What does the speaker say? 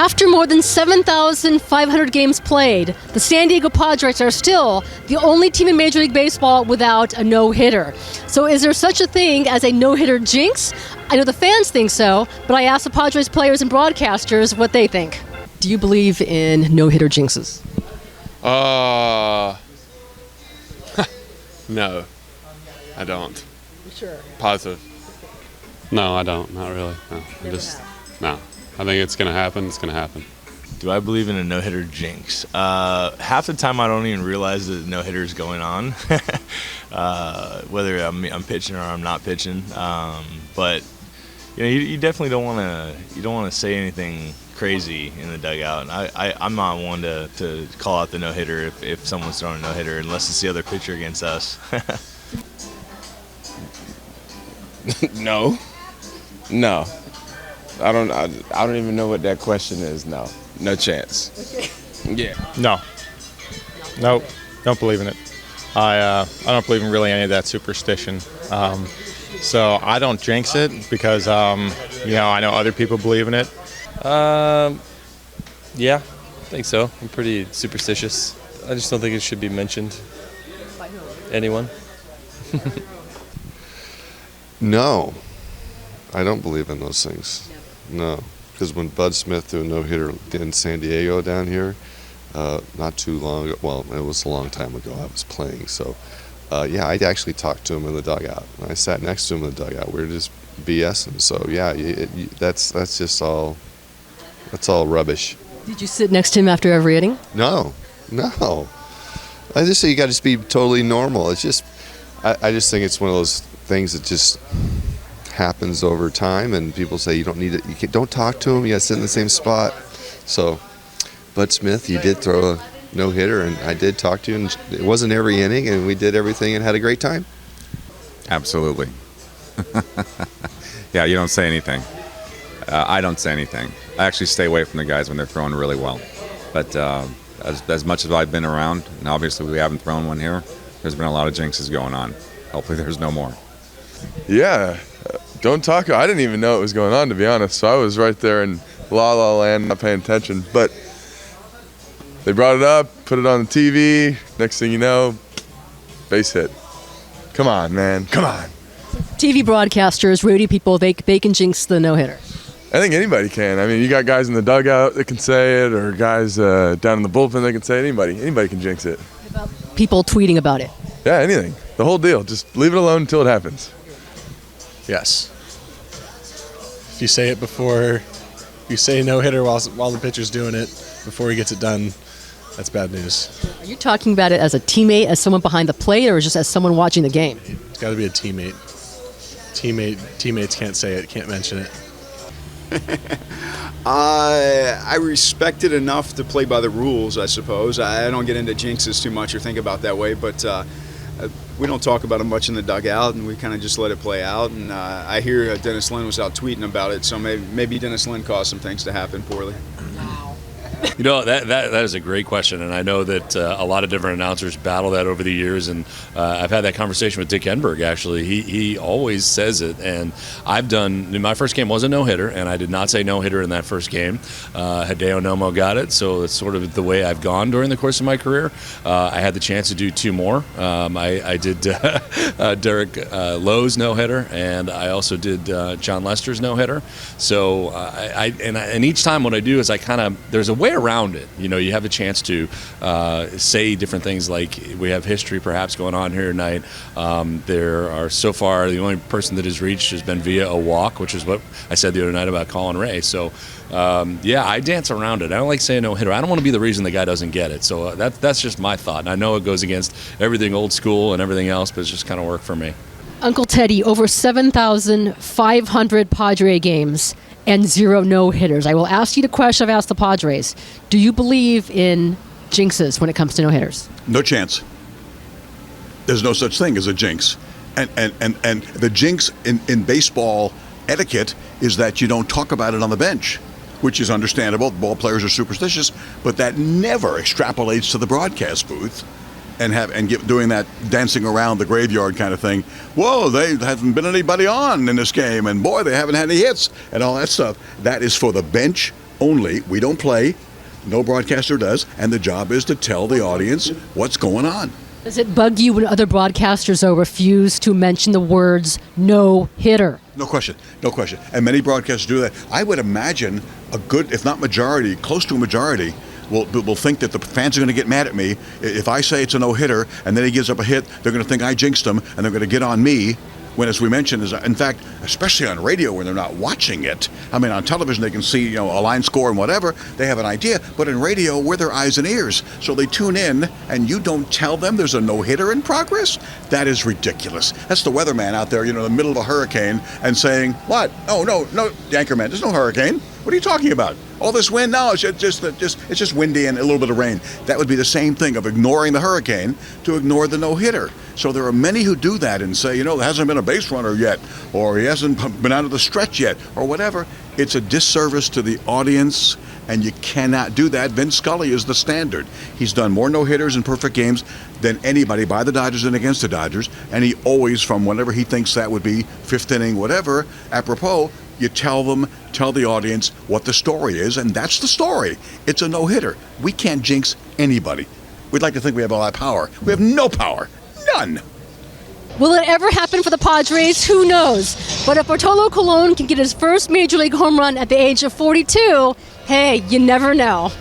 After more than 7,500 games played, the San Diego Padres are still the only team in Major League Baseball without a no-hitter. So is there such a thing as a no-hitter jinx? I know the fans think so, but I asked the Padres players and broadcasters what they think. Do you believe in no-hitter jinxes? No, I don't. Sure. Positive. No, I don't. Not really. No. No. I think it's going to happen. It's going to happen. Do I believe in a no-hitter jinx? Half the time I don't even realize that no-hitter is going on, whether I'm pitching or I'm not pitching. But you definitely don't want to say anything crazy in the dugout. I'm not one to call out the no-hitter if someone's throwing a no-hitter unless it's the other pitcher against us. No. I don't even know what that question is. No chance. Okay. Yeah. No. Nope. Don't believe in it. I don't believe in really any of that superstition. So I don't jinx it because I know other people believe in it. Yeah, I think so. I'm pretty superstitious. I just don't think it should be mentioned. Anyone? No, I don't believe in those things. No, because when Bud Smith threw a no-hitter in San Diego down here, not too long ago, well, it was a long time ago, I was playing, so yeah, I actually talked to him in the dugout. I sat next to him in the dugout. We were just BSing, so yeah, that's just all, that's all rubbish. Did you sit next to him after every inning? No. I just say you got to be totally normal. It's just, I just think it's one of those things that just happens over time, and people say you don't need it. Don't talk to him. You got to sit in the same spot. So, Bud Smith, you did throw a no-hitter, and I did talk to you, and it wasn't every inning, and we did everything and had a great time. Absolutely. Yeah, you don't say anything. I don't say anything. I actually stay away from the guys when they're throwing really well. But as much as I've been around, and obviously we haven't thrown one here, there's been a lot of jinxes going on. Hopefully there's no more. Yeah, don't talk. I didn't even know it was going on, to be honest. So I was right there in La La Land, not paying attention. But they brought it up, put it on the TV. Next thing you know, base hit. Come on, man. Come on. TV broadcasters, radio people, they can jinx the no-hitter. I think anybody can. I mean, you got guys in the dugout that can say it, or guys down in the bullpen that can say it. Anybody can jinx it. About people tweeting about it. Yeah, anything. The whole deal. Just leave it alone until it happens. Yes. If you say it before, if you say no-hitter while the pitcher's doing it, before he gets it done, that's bad news. Are you talking about it as a teammate, as someone behind the plate, or just as someone watching the game? It's got to be a teammate. Teammates can't say it, can't mention it. I respect it enough to play by the rules, I suppose. I don't get into jinxes too much or think about that way, but we don't talk about it much in the dugout, and we kind of just let it play out. And I hear Dennis Lin was out tweeting about it, so maybe Dennis Lin caused some things to happen poorly. You know, that is a great question, and I know that a lot of different announcers battle that over the years, and I've had that conversation with Dick Enberg, actually. He always says it, and my first game was a no-hitter, and I did not say no-hitter in that first game. Hideo Nomo got it, so it's sort of the way I've gone during the course of my career. I had the chance to do two more. I did Derek Lowe's no-hitter, and I also did John Lester's no-hitter. So, and each time what I do is there's a way around it. You know, you have a chance to say different things, like we have history perhaps going on here tonight. There are, so far, the only person that has reached has been via a walk, which is what I said the other night about Colin Ray. So, yeah, I dance around it. I don't like saying no-hitter. I don't want to be the reason the guy doesn't get it. So that's just my thought. And I know it goes against everything old school and everything else, but it's just kind of worked for me. Uncle Teddy, over 7,500 Padre games and 0 no-hitters. I will ask you the question I've asked the Padres. Do you believe in jinxes when it comes to no-hitters? No chance. There's no such thing as a jinx. And the jinx in baseball etiquette is that you don't talk about it on the bench, which is understandable. Ball players are superstitious, but that never extrapolates to the broadcast booth. Doing that dancing around the graveyard kind of thing. Whoa, they haven't been anybody on in this game, and boy, they haven't had any hits, and all that stuff. That is for the bench only. We don't play. No broadcaster does. And the job is to tell the audience what's going on. Does it bug you when other broadcasters refuse to mention the words no hitter? No question. No question. And many broadcasters do that. I would imagine a good, if not majority, close to a majority, will think that the fans are going to get mad at me. If I say it's a no-hitter and then he gives up a hit, they're going to think I jinxed him and they're going to get on me. When, as we mentioned, in fact, especially on radio when they're not watching it. I mean, on television they can see, a line score and whatever. They have an idea. But in radio, we're their eyes and ears. So they tune in, and you don't tell them there's a no-hitter in progress? That is ridiculous. That's the weatherman out there, in the middle of a hurricane and saying, what? Oh, no, anchorman, there's no hurricane. What are you talking about? All this wind? No, it's just windy and a little bit of rain. That would be the same thing of ignoring the hurricane to ignore the no-hitter. So there are many who do that and say, there hasn't been a base runner yet, or he hasn't been out of the stretch yet, or whatever. It's a disservice to the audience, and you cannot do that. Vin Scully is the standard. He's done more no-hitters in perfect games than anybody by the Dodgers and against the Dodgers, and he always, from whenever he thinks that would be, fifth inning, whatever, apropos, you tell the audience what the story is, and that's the story. It's a no-hitter. We can't jinx anybody. We'd like to think we have all that power. We have no power. None. Will it ever happen for the Padres? Who knows? But if Bartolo Colon can get his first Major League home run at the age of 42, hey, you never know.